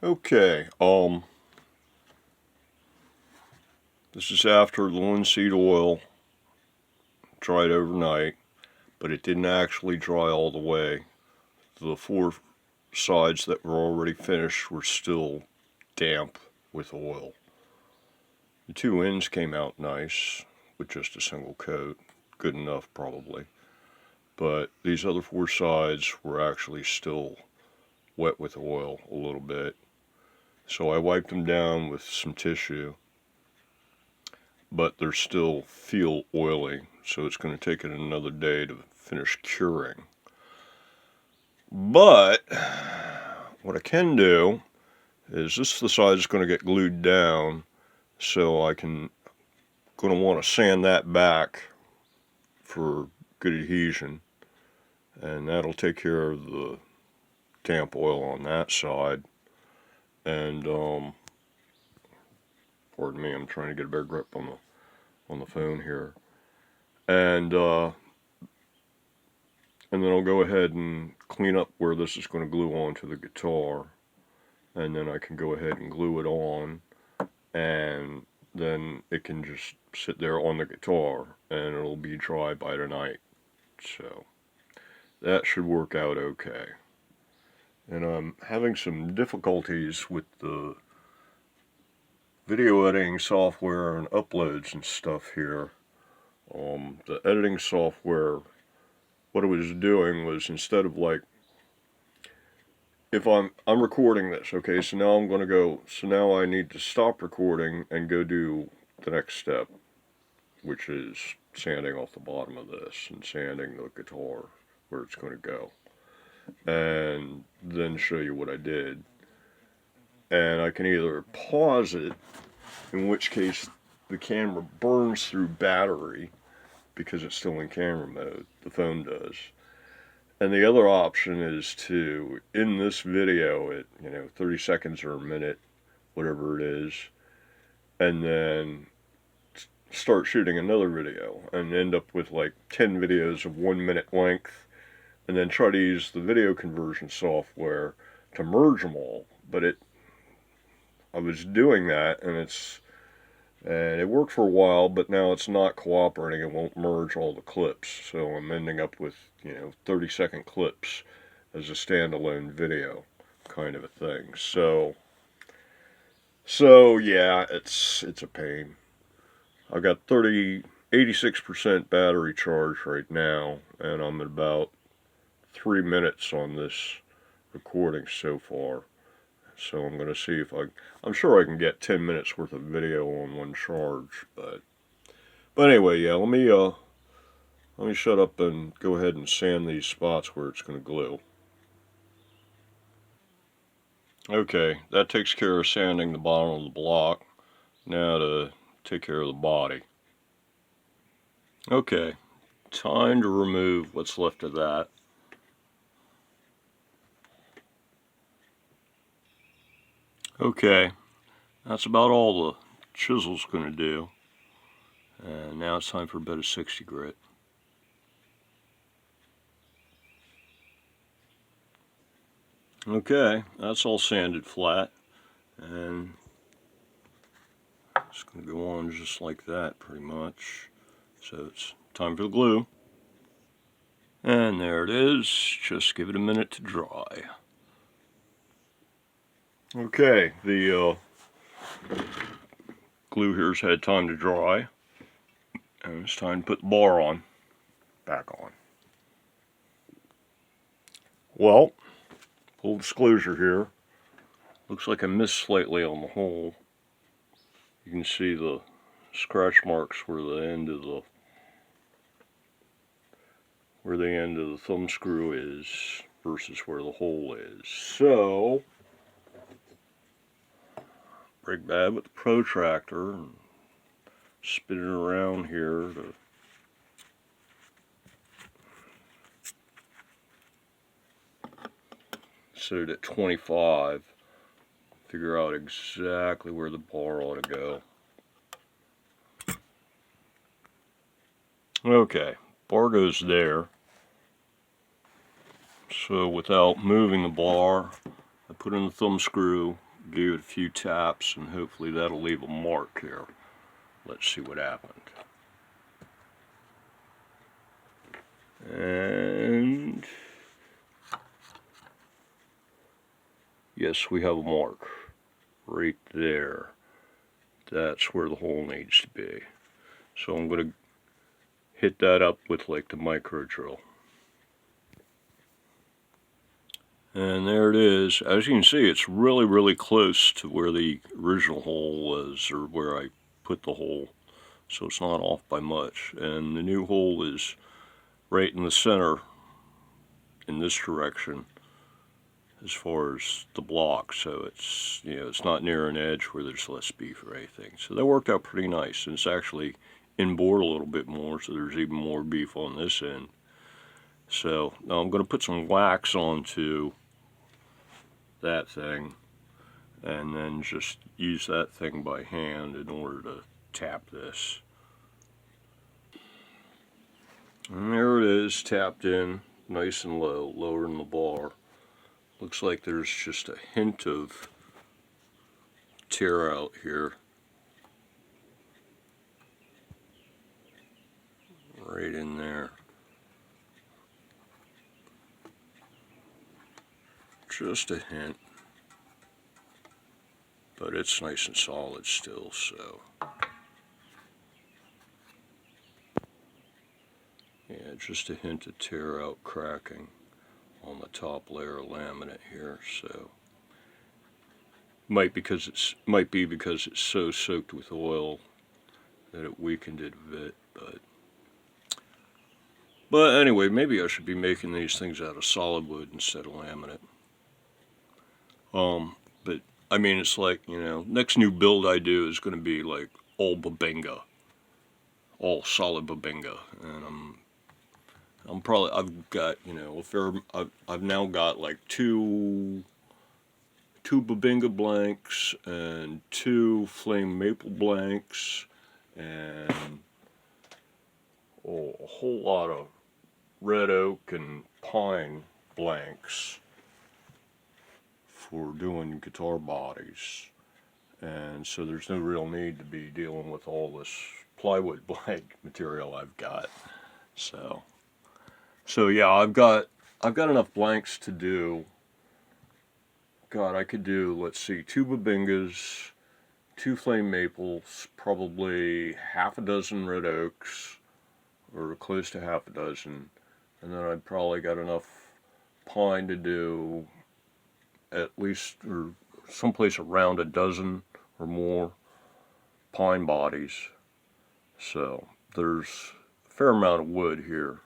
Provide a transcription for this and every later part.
Okay, this is after the linseed oil dried overnight, but it didn't actually dry all the way. The four sides that were already finished were still damp with oil. The two ends came out nice with just a single coat, good enough probably. But these other four sides were actually still wet with oil a little bit. So I wiped them down with some tissue, but they still feel oily, so it's going to take it another day to finish curing. But what I can do is the side is going to get glued down, so going to want to sand that back for good adhesion, and that'll take care of the damp oil on that side. And pardon me, I'm trying to get a better grip on the phone here. And then I'll go ahead and clean up where this is going to glue onto the guitar, and then I can go ahead and glue it on, and then it can just sit there on the guitar and it'll be dry by tonight. So that should work out okay. And I'm having some difficulties with the video editing software and uploads and stuff here. The editing software, what it was doing was, instead of like, if I'm recording this, okay, so now I'm going to go, so now I need to stop recording and go do the next step, which is sanding off the bottom of this and sanding the guitar where it's going to go, and then show you what I did. And I can either pause it, in which case the camera burns through battery because it's still in camera mode, the phone does. And the other option is to, in this video at 30 seconds or a minute, whatever it is, and then start shooting another video and end up with like 10 videos of 1 minute length, and then try to use the video conversion software to merge them all. But I was doing that, and it worked for a while, but now it's not cooperating. It won't merge all the clips, so I'm ending up with 30-second clips as a standalone video kind of a thing. So yeah, it's a pain. I've got 86% battery charge right now, and I'm at about 3 minutes on this recording so far. So I'm going to see if I'm sure I can get 10 minutes worth of video on one charge, but anyway, yeah, let me shut up and go ahead and sand these spots where it's going to glue. Okay, that takes care of sanding the bottom of the block. Now to take care of the body. Okay, time to remove what's left of that. Okay, that's about all the chisel's going to do. And now it's time for a bit of 60 grit. Okay, that's all sanded flat, and it's going to go on just like that pretty much. So it's time for the glue. And there it is. Just give it a minute to dry. Okay, the glue here's had time to dry, and it's time to put the bar back on. Well, full disclosure here, looks like I missed slightly on the hole. You can see the scratch marks where the end of the thumb screw is versus where the hole is. So break that with the protractor and spin it around here to set it at 25. Figure out exactly where the bar ought to go. Okay, bar goes there. So without moving the bar, I put in the thumb screw, Give it a few taps and hopefully that'll leave a mark here. Let's see what happened. And yes, we have a mark right there. That's where the hole needs to be. So I'm going to hit that up with like the micro drill. And there it is. As you can see, it's really, really close to where the original hole was, or where I put the hole. So it's not off by much. And the new hole is right in the center in this direction as far as the block. So it's, you know, it's not near an edge where there's less beef or anything. So that worked out pretty nice. And it's actually inboard a little bit more, so there's even more beef on this end. So now I'm going to put some wax onto that thing and then just use that thing by hand in order to tap this. And there it is, tapped in nice and low, lower than the bar. Looks like there's just a hint of tear out here. Right in there. Just a hint. But it's nice and solid still, so. Yeah, just a hint of tear out cracking on the top layer of laminate here, so. Might be because it's so soaked with oil that it weakened it a bit, but anyway, maybe I should be making these things out of solid wood instead of laminate. But I mean, it's like, you know, next new build I do is going to be like all Bubinga, all solid Bubinga, and I've got, you know, I've now got like two Bubinga blanks and 2 flame maple blanks and a whole lot of red oak and pine blanks for doing guitar bodies. And so there's no real need to be dealing with all this plywood blank material I've got. So yeah, I've got enough blanks to do. God, I could do, let's see, 2 Bubingas, 2 flame maples, probably half a dozen red oaks, or close to half a dozen, and then I'd probably got enough pine to do at least, or someplace around a dozen or more pine bodies. So there's a fair amount of wood here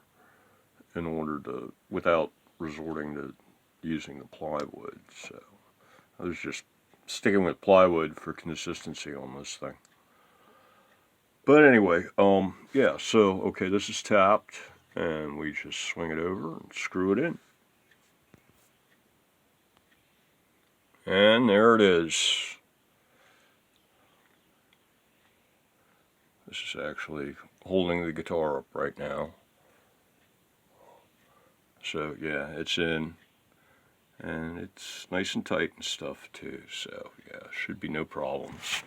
in order to, without resorting to using the plywood. So I was just sticking with plywood for consistency on this thing. But anyway, yeah, so, okay, this is tapped, and we just swing it over and screw it in. And there it is. This is actually holding the guitar up right now. So, yeah, it's in, and it's nice and tight and stuff, too. So, yeah, should be no problems.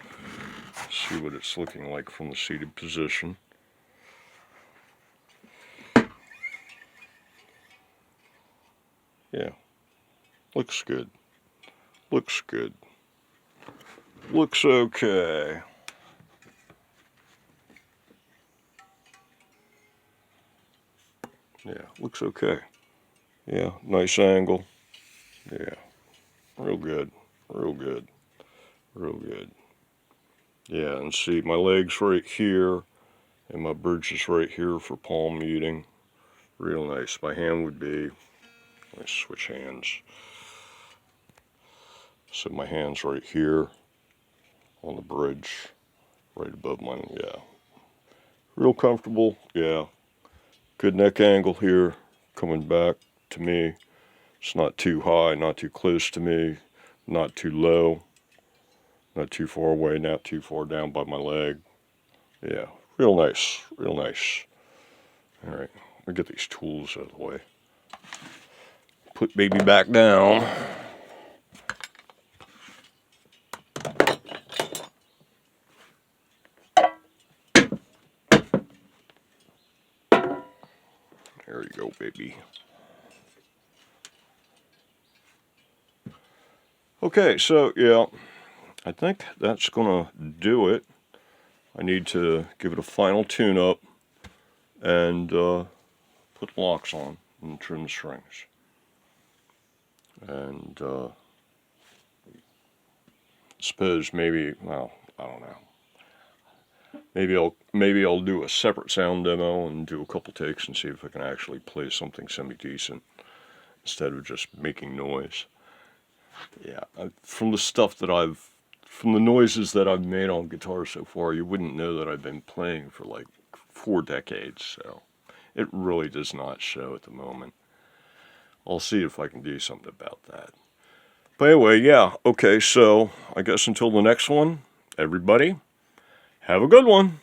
See what it's looking like from the seated position. Yeah, looks good. Looks good. Looks okay. Yeah, looks okay. Yeah, nice angle. Yeah, real good. Real good. Real good. Yeah, and see, my leg's right here, and my bridge is right here for palm muting. Real nice. My hand would be, let's switch hands. So my hand's right here on the bridge, right above mine, yeah. Real comfortable, yeah. Good neck angle here, coming back to me. It's not too high, not too close to me, not too low, not too far away, not too far down by my leg. Yeah, real nice, real nice. All right, let me get these tools out of the way. Put baby back down. baby. Okay, so yeah, I think that's gonna do it. I need to give it a final tune-up and put locks on and trim the strings. And suppose maybe, well, I don't know. Maybe I'll do a separate sound demo and do a couple takes and see if I can actually play something semi-decent instead of just making noise. Yeah, from the noises that I've made on guitar so far, you wouldn't know that I've been playing for like 4 decades, so it really does not show at the moment. I'll see if I can do something about that. But anyway, yeah, okay, so I guess until the next one, everybody, have a good one.